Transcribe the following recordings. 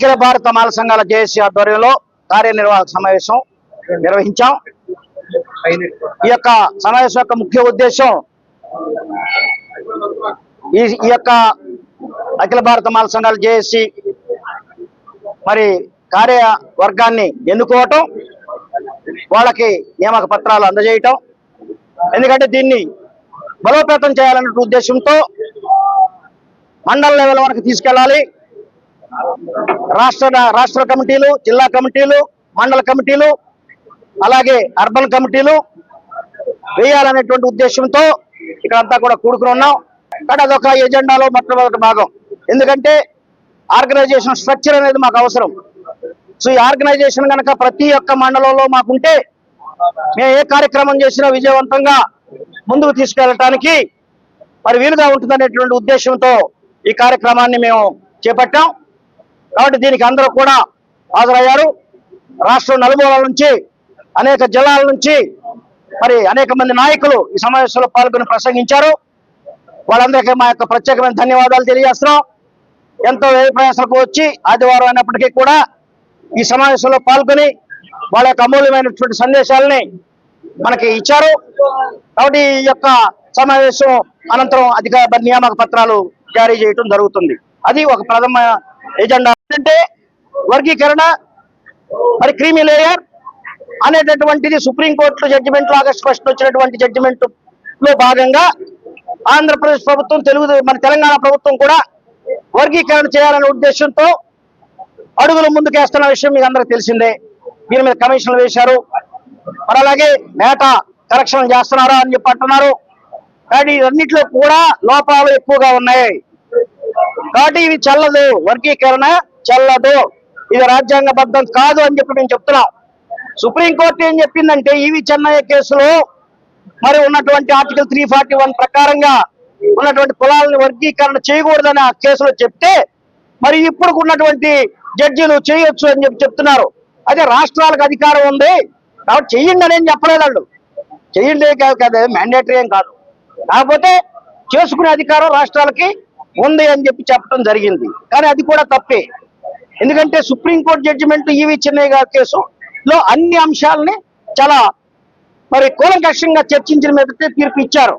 అఖిల భారత మాల సంఘాల జేఏసీ ఆధ్వర్యంలో కార్యనిర్వాహక సమావేశం నిర్వహించాం. ఈ యొక్క సమావేశం యొక్క ముఖ్య ఉద్దేశం ఈ యొక్క అఖిల భారత మాల సంఘాల జేఏసీ మరి కార్యవర్గాన్ని ఎన్నుకోవటం, వాళ్ళకి నియామక పత్రాలు అందజేయటం. ఎందుకంటే దీన్ని బలోపేతం చేయాలనే ఉద్దేశంతో మండల లెవెల్ వరకు తీసుకెళ్ళాలి. రాష్ట్ర కమిటీలు, జిల్లా కమిటీలు, మండల కమిటీలు, అలాగే అర్బన్ కమిటీలు వేయాలనేటువంటి ఉద్దేశంతో ఇక్కడంతా కూడా కూడుకుని ఉన్నాం. కానీ అదొక ఎజెండాలో మొట్టమొదటి భాగం. ఎందుకంటే ఆర్గనైజేషన్ స్ట్రక్చర్ అనేది మాకు అవసరం. సో ఈ ఆర్గనైజేషన్ కనుక ప్రతి ఒక్క మండలంలో మాకుంటే మేము ఏ కార్యక్రమం చేసినా విజయవంతంగా ముందుకు తీసుకెళ్ళటానికి మరి వీలుగా ఉంటుందనేటువంటి ఉద్దేశంతో ఈ కార్యక్రమాన్ని మేము చేపట్టాం. కాబట్టి దీనికి అందరూ కూడా హాజరయ్యారు. రాష్ట్రం నలుమూలల నుంచి, అనేక జిల్లాల నుంచి మరి అనేక మంది నాయకులు ఈ సమావేశంలో పాల్గొని ప్రసంగించారు. వాళ్ళందరికీ మా యొక్క ప్రత్యేకమైన ధన్యవాదాలు తెలియజేస్తున్నాం. ఎంతో వ్యయ ప్రయాసాలకు వచ్చి ఆదివారం అయినప్పటికీ కూడా ఈ సమావేశంలో పాల్గొని వాళ్ళ యొక్క అమూల్యమైనటువంటి సందేశాలని మనకి ఇచ్చారు. కాబట్టి ఈ యొక్క సమావేశం అనంతరం అధికార నియామక పత్రాలు జారీ చేయడం జరుగుతుంది. అది ఒక ప్రథమ ఎజెండా. అంటే వర్గీకరణ మరి క్రీమీ లేయర్ అనేటటువంటిది సుప్రీంకోర్టులో జడ్జిమెంట్ ఆగస్టు 1 వచ్చినటువంటి జడ్జిమెంట్ లో భాగంగా ఆంధ్రప్రదేశ్ ప్రభుత్వం, మన తెలంగాణ ప్రభుత్వం కూడా వర్గీకరణ చేయాలనే ఉద్దేశంతో అడుగులు ముందుకేస్తున్న విషయం మీకు అందరికి తెలిసిందే. దీని మీద కమిషన్లు వేశారు. మరి అలాగే డేటా కరెక్షన్ చేస్తున్నారా అని చెప్పి అంటున్నారు. కానీ అన్నింటిలో కూడా లోపాలు ఎక్కువగా ఉన్నాయి. కాబట్టి ఇది చెల్లదు, వర్గీకరణ చెల్లదు, ఇది రాజ్యాంగబద్ధం కాదు అని చెప్పి మేము చెప్తున్నాం. సుప్రీంకోర్టు ఏం చెప్పిందంటే ఈవి చెన్నయ్య కేసులో మరి ఉన్నటువంటి ఆర్టికల్ 341 ప్రకారంగా ఉన్నటువంటి కులాలను వర్గీకరణ చేయకూడదని ఆ కేసులో చెప్తే మరి ఇప్పుడు ఉన్నటువంటి జడ్జీలు చేయొచ్చు అని చెప్పి చెప్తున్నారు. అదే రాష్ట్రాలకు అధికారం ఉంది కాబట్టి చెయ్యండి అని చెప్పలేదు. వాళ్ళు చెయ్యండి కదా, మ్యాండేటరీ ఏం కాదు. కాకపోతే చేసుకునే అధికారం రాష్ట్రాలకి ఉంది అని చెప్పి చెప్పడం జరిగింది. కానీ అది కూడా తప్పే. ఎందుకంటే సుప్రీంకోర్టు జడ్జిమెంట్ ఈవి చెన్నయ్య గారి కేసులో అన్ని అంశాలని చాలా మరి కూలంకషంగా చర్చించిన మీదటే తీర్పు ఇచ్చారు.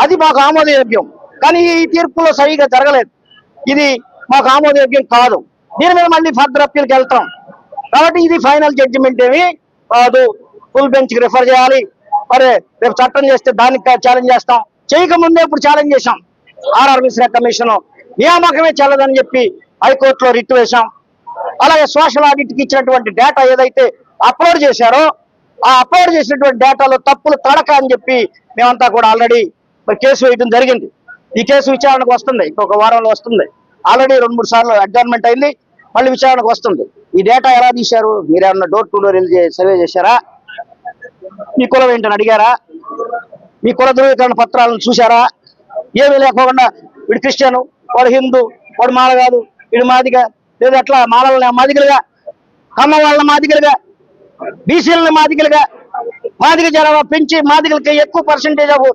అది మాకు ఆమోదయోగ్యం. కానీ ఈ తీర్పులో సరిగా జరగలేదు. ఇది మాకు ఆమోదయోగ్యం కాదు. దీని మీద మళ్ళీ ఫర్దర్ అప్పీల్కి వెళ్తాం. కాబట్టి ఇది ఫైనల్ జడ్జిమెంట్ ఏమి కాదు. ఫుల్ బెంచ్కి రిఫర్ చేయాలి. మరి రేపు చట్టం చేస్తే దానికి ఛాలెంజ్ చేస్తాం. చేయకముందే ఇప్పుడు ఛాలెంజ్ చేశాం. ఆర్ఆర్ మిశ్రా కమిషన్ నియామకమే చెల్లదని చెప్పి హైకోర్టులో రిట్ వేశాం. అలాగే సోషల్ ఆడిట్కి ఇచ్చినటువంటి డేటా ఏదైతే అప్లోడ్ చేశారో ఆ అప్లోడ్ చేసినటువంటి డేటాలో తప్పులు తడక అని చెప్పి మేమంతా కూడా ఆల్రెడీ కేసు వేయడం జరిగింది. ఈ కేసు విచారణకు వస్తుంది, ఇంకొక వారంలో వస్తుంది. ఆల్రెడీ 2-3 సార్లు అడ్జర్న్మెంట్ అయింది, మళ్ళీ విచారణకు వస్తుంది. ఈ డేటా ఎలా తీశారు? మీరేమన్నా డోర్ టు డోర్ వెళ్ళి సర్వే చేశారా? మీ కులం ఏంటని అడిగారా? మీ కుల ధృవీకరణ పత్రాలను చూశారా? ఏమీ లేకుండా వీడు క్రిస్టియను, వాడు హిందూ, వాడు మాల కాదు, వీడు మాదిగ, లేదా అట్లా మాలలని మాదిగలుగా, కమ్మ వాళ్ళని మాదిగలుగా, బీసీలని మాదిగలుగా, మాదిగ జనాభా పెంచి మాదిగలకి ఎక్కువ పర్సెంటేజ్ ఆఫ్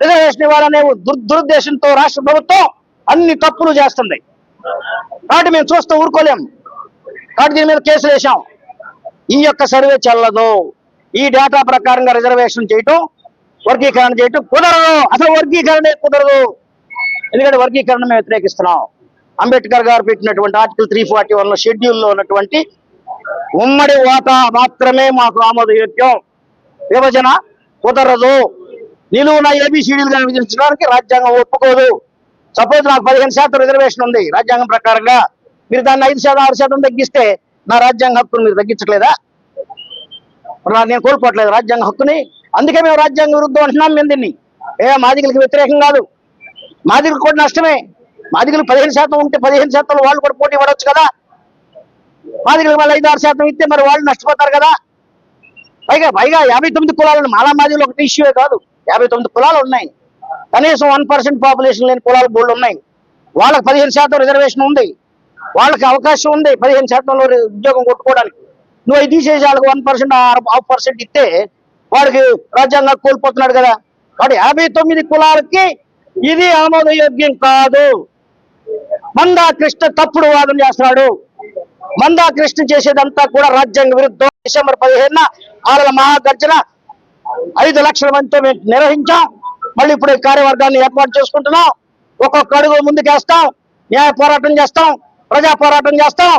రిజర్వేషన్ ఇవ్వాలనే దురుద్దేశంతో రాష్ట్ర ప్రభుత్వం అన్ని తప్పులు చేస్తుంది. కాబట్టి మేము చూస్తూ ఊరుకోలేము. కాబట్టి దీని మీద కేసులు వేసాం. ఈ యొక్క సర్వే చెల్లదు. ఈ డేటా ప్రకారంగా రిజర్వేషన్ చేయటం, వర్గీకరణ చేయటం కుదరదు. అసలు వర్గీకరణే కుదరదు. ఎందుకంటే వర్గీకరణ మేము వ్యతిరేకిస్తున్నాం. అంబేద్కర్ గారు పెట్టినటువంటి ఆర్టికల్ 341 షెడ్యూల్లో ఉన్నటువంటి ఉమ్మడి వాటా మాత్రమే మాకు ఆమోదయోగ్యం. విభజన కుదరదు. నిలువున ఏబిసిడీలుగా విభజించడానికి రాజ్యాంగం ఒప్పుకోదు. సపోజ్ నాకు 15% రిజర్వేషన్ ఉంది రాజ్యాంగం ప్రకారంగా, మీరు దాన్ని 5%, 6% తగ్గిస్తే నా రాజ్యాంగ హక్కును మీరు తగ్గించట్లేదా? నేను కోల్పోవట్లేదు రాజ్యాంగ హక్కుని. అందుకే మేము రాజ్యాంగ విరుద్ధం అంటున్నాం. మేము దీన్ని మాదిగలకి వ్యతిరేకం కాదు. మాదిగలకు కూడా నష్టమే. మాదిగలు 15% ఉంటే 15% వాళ్ళు కూడా పోటీ పడవచ్చు కదా. మాదిగలకు మళ్ళీ 5-6% ఇస్తే మరి వాళ్ళు నష్టపోతారు కదా. పైగా 59 కులాలను మాలా మాదిగలు ఒకటి ఇష్యూే కాదు, 59 కులాలు ఉన్నాయి. కనీసం 1% పాపులేషన్ లేని కులాలు బోల్డ్ ఉన్నాయి. వాళ్ళకి 15% రిజర్వేషన్ ఉంది. వాళ్ళకి అవకాశం ఉంది 15%లో ఉద్యోగం కొట్టుకోవడానికి. నువ్వు ఇది తీసేసి వాళ్ళకి 1%, 0.5% ఇస్తే వాడికి రాజ్యాంగం కోల్పోతున్నాడు కదా. కాబట్టి 59 కులాలకి ఇది ఆమోదయోగ్యం కాదు. మందా కృష్ణ తప్పుడు వాదన చేస్తున్నాడు. మందాకృష్ణ చేసేదంతా కూడా రాజ్యాంగ విరుద్ధం. డిసెంబర్ 15న ఆడల మహాగర్జన 5 లక్షల మందితో మేము నిర్వహించాం. మళ్ళీ ఇప్పుడు ఈ కార్యవర్గాన్ని ఏర్పాటు చేసుకుంటున్నాం. ఒక్కొక్క అడుగు ముందుకేస్తాం, న్యాయ పోరాటం చేస్తాం, ప్రజా పోరాటం చేస్తాం,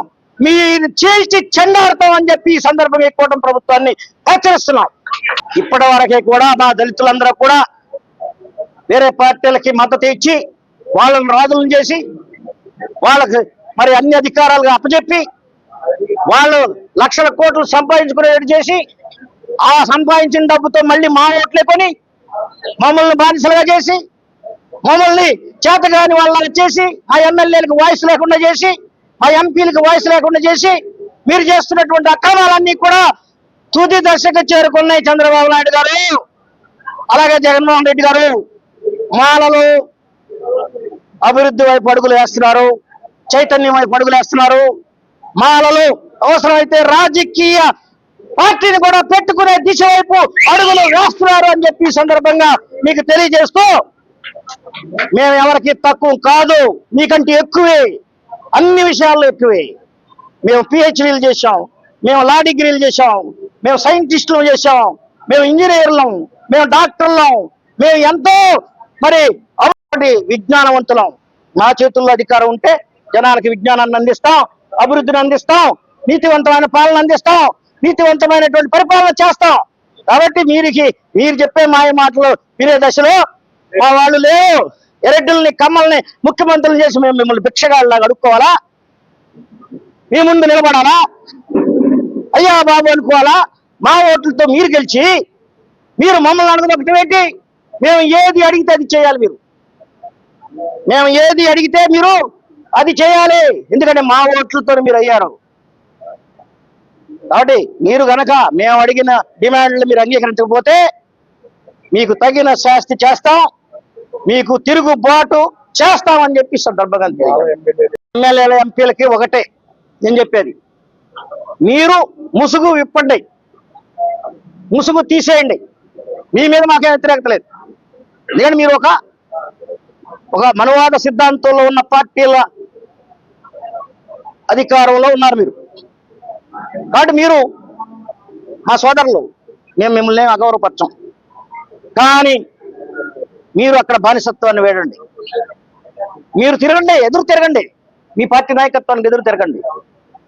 మీరు చీల్చి చెండాడతాం అని చెప్పి ఈ సందర్భంగా ఈ కూటమి ప్రభుత్వాన్ని హెచ్చరిస్తున్నాం. ఇప్పటి వరకే కూడా మా దళితులందరూ కూడా వేరే పార్టీలకి మద్దతు ఇచ్చి వాళ్ళని రాజులను చేసి వాళ్ళకి మరి అన్ని అధికారాలుగా అప్పచెప్పి వాళ్ళు లక్షల కోట్లు సంపాదించుకునేది చేసి ఆ సంపాదించిన డబ్బుతో మళ్ళీ మా ఓట్లే కొని మమ్మల్ని బానిసలుగా చేసి మమ్మల్ని చేతగాని వాళ్ళని చేసి మా ఎమ్మెల్యేలకు వాయిస్ లేకుండా చేసి మా ఎంపీలకు వాయిస్ లేకుండా చేసి మీరు చేస్తున్నటువంటి అక్రమాలన్నీ కూడా తుది దశకు చేరుకున్నాయి. చంద్రబాబు నాయుడు గారు అలాగే జగన్మోహన్ రెడ్డి గారు మాలలు అభివృద్ధి వైపు అడుగులు వేస్తున్నారు, చైతన్యం వైపు అడుగులు వేస్తున్నారు. మాలలు అవసరమైతే రాజకీయ పార్టీని కూడా పెట్టుకునే దిశ వైపు అడుగులు వేస్తున్నారు అని చెప్పి ఈ సందర్భంగా మీకు తెలియజేస్తూ, మేము ఎవరికి తక్కువ కాదు, మీకంటే ఎక్కువే, అన్ని విషయాల్లో ఎక్కువే. మేము పిహెచ్డీలు చేశాం, మేము లా డిగ్రీలు చేశాం, మేము సైంటిస్టులు చేశాం, మేము ఇంజనీర్లం, మేము డాక్టర్లం, మేము ఎంతో మరి విజ్ఞానవంతులం. మా చేతుల్లో అధికారం ఉంటే జనానికి విజ్ఞానాన్ని అందిస్తాం, అభివృద్ధిని అందిస్తాం, నీతివంతమైన పాలన అందిస్తాం, నీతివంతమైనటువంటి పరిపాలన చేస్తాం. కాబట్టి మీరు చెప్పే మాయ మాటలు వినే దశలో మా వాళ్ళు లేవు. ఎరెడ్డుల్ని కమ్మల్ని ముఖ్యమంత్రులు చేసి మేము మిమ్మల్ని భిక్షగాళ్ళలాగా అడుక్కోవాలా? మీ ముందు నిలబడాలా? అయ్యా బాబు అనుకోవాలా? మా ఓట్లతో మీరు గెలిచి మీరు మమ్మల్ని అడగడం ఏంటి? మేము ఏది అడిగితే అది చేయాలి. మేము ఏది అడిగితే మీరు అది చేయాలి. ఎందుకంటే మా ఓట్లతో మీరు అయ్యారు. కాబట్టి మీరు గనక మేము అడిగిన డిమాండ్లు మీరు అంగీకరించకపోతే మీకు తగిన శాస్తి చేస్తాం, మీకు తిరుగుబాటు చేస్తామని చెప్పి సందర్భంగా ఎమ్మెల్యేల ఎంపీలకి ఒకటే నేను చెప్పేది, మీరు ముసుగు విప్పండి, ముసుగు తీసేయండి. మీ మీద మాకేం వ్యతిరేకత లేదు. ఎందుకంటే మీరు ఒక మనువాద సిద్ధాంతంలో ఉన్న పార్టీల అధికారంలో ఉన్నారు మీరు. కాబట్టి మీరు మా సోదరులు, మేము మిమ్మల్ని అగౌరవపరచం. కానీ మీరు అక్కడ బానిసత్వాన్ని వేడండి, మీరు తిరగండి, ఎదురు తిరగండి, మీ పార్టీ నాయకత్వానికి ఎదురు తిరగండి.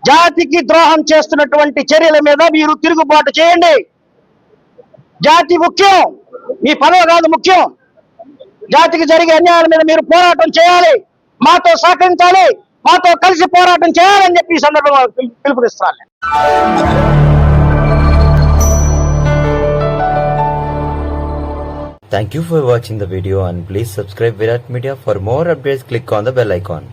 జాతికి ద్రోహం చేస్తున్నటువంటి చర్యల మీద మీరు తిరుగుబాటు చేయండి. జాతి ముఖ్యం, మీ పదవి కాదు ముఖ్యం. జాతికి జరిగే అన్యాయాల మీద మీరు పోరాటం చేయాలి, మాతో సహకరించాలి, మాతో కలిసి పోరాటం చేయాలని చెప్పి ఈ సందర్భంగా పిలుపునిస్తున్నాను. Thank you for watching the video and please subscribe Virat Media. For more updates, click on the bell icon.